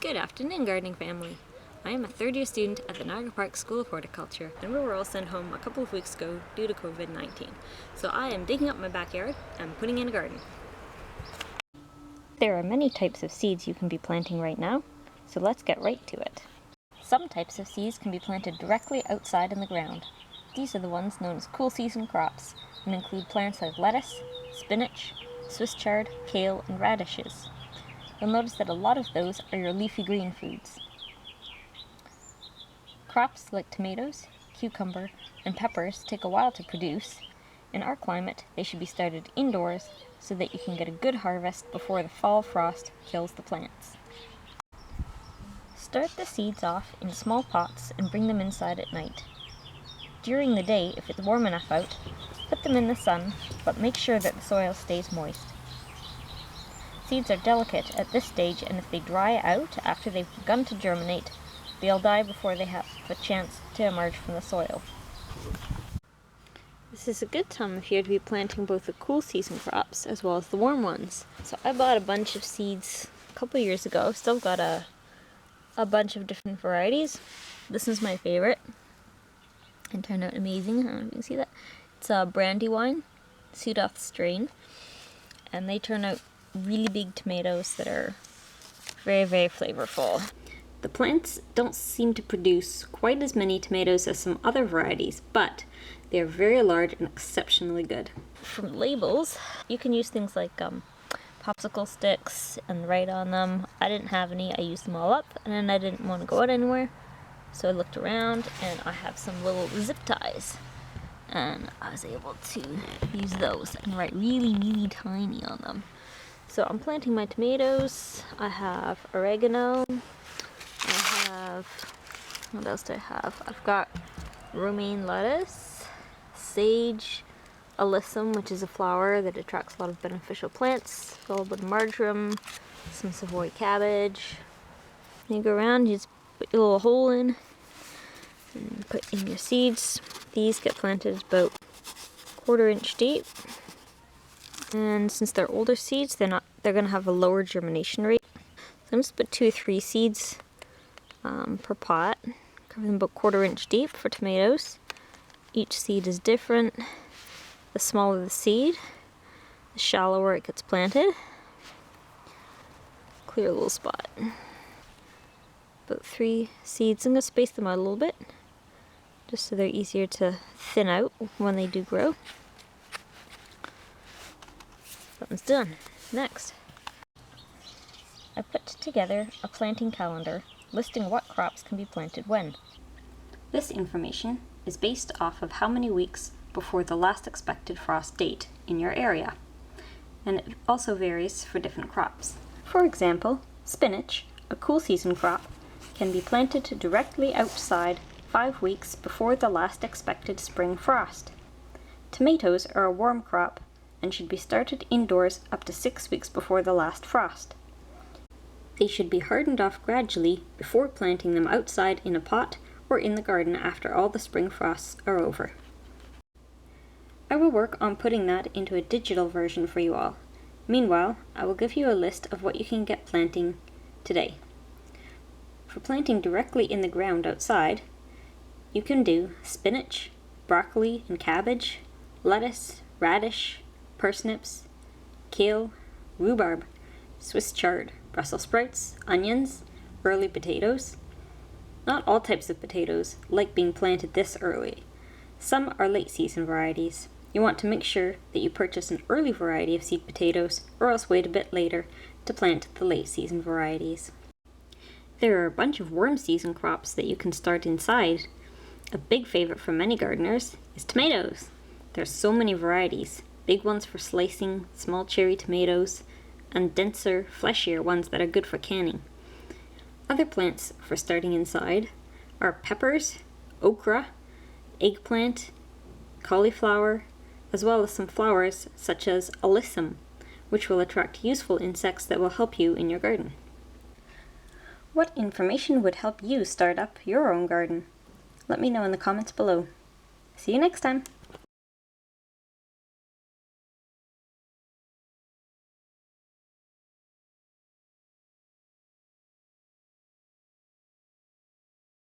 Good afternoon, gardening family. I am a third-year student at the Niagara Park School of Horticulture, and we were all sent home a couple of weeks ago due to COVID-19. So I am digging up my backyard and putting in a garden. There are many types of seeds you can be planting right now, so let's get right to it. Some types of seeds can be planted directly outside in the ground. These are the ones known as cool season crops, and include plants like lettuce, spinach, Swiss chard, kale, and radishes. You'll notice that a lot of those are your leafy green foods. Crops like tomatoes, cucumber, and peppers take a while to produce. In our climate, they should be started indoors so that you can get a good harvest before the fall frost kills the plants. Start the seeds off in small pots and bring them inside at night. During the day, if it's warm enough out, put them in the sun, but make sure that the soil stays moist. Seeds are delicate at this stage, and if they dry out after they've begun to germinate, they'll die before they have a chance to emerge from the soil. This is a good time of year to be planting both the cool season crops as well as the warm ones. So I bought a bunch of seeds a couple years ago. Still got a bunch of different varieties. This is my favorite. It turned out amazing. I don't know if you can see that. It's a Brandywine Pseudoth strain, and they turn out really big tomatoes that are very, very flavorful. The plants don't seem to produce quite as many tomatoes as some other varieties, but they're very large and exceptionally good. From labels, you can use things like popsicle sticks and write on them. I didn't have any, I used them all up, and then I didn't want to go out anywhere, so I looked around and I have some little zip ties, and I was able to use those and write really, really tiny on them. So I'm planting my tomatoes. I have oregano. What else do I have? I've got romaine lettuce, sage, alyssum, which is a flower that attracts a lot of beneficial plants, a little bit of marjoram, some Savoy cabbage. You go around, you just put your little hole in and put in your seeds. These get planted about 1/4 inch deep. And since they're older seeds, they're going to have a lower germination rate. So I'm just put 2 or 3 seeds per pot. Cover them about 1/4 inch deep for tomatoes. Each seed is different. The smaller the seed, the shallower it gets planted. Clear a little spot. About 3 seeds. I'm going to space them out a little bit, just so they're easier to thin out when they do grow. That one's done. Next, I put together a planting calendar listing what crops can be planted when. This information is based off of how many weeks before the last expected frost date in your area, and it also varies for different crops. For example, spinach, a cool season crop, can be planted directly outside 5 weeks before the last expected spring frost. Tomatoes are a warm crop and should be started indoors up to 6 weeks before the last frost. They should be hardened off gradually before planting them outside in a pot or in the garden after all the spring frosts are over. I will work on putting that into a digital version for you all. Meanwhile, I will give you a list of what you can get planting today. For planting directly in the ground outside, you can do spinach, broccoli and cabbage, lettuce, radish, parsnips, kale, rhubarb, Swiss chard, Brussels sprouts, onions, early potatoes. Not all types of potatoes like being planted this early. Some are late season varieties. You want to make sure that you purchase an early variety of seed potatoes, or else wait a bit later to plant the late season varieties. There are a bunch of warm season crops that you can start inside. A big favorite for many gardeners is tomatoes. There's so many varieties. Big ones for slicing, small cherry tomatoes, and denser, fleshier ones that are good for canning. Other plants for starting inside are peppers, okra, eggplant, cauliflower, as well as some flowers such as alyssum, which will attract useful insects that will help you in your garden. What information would help you start up your own garden? Let me know in the comments below. See you next time!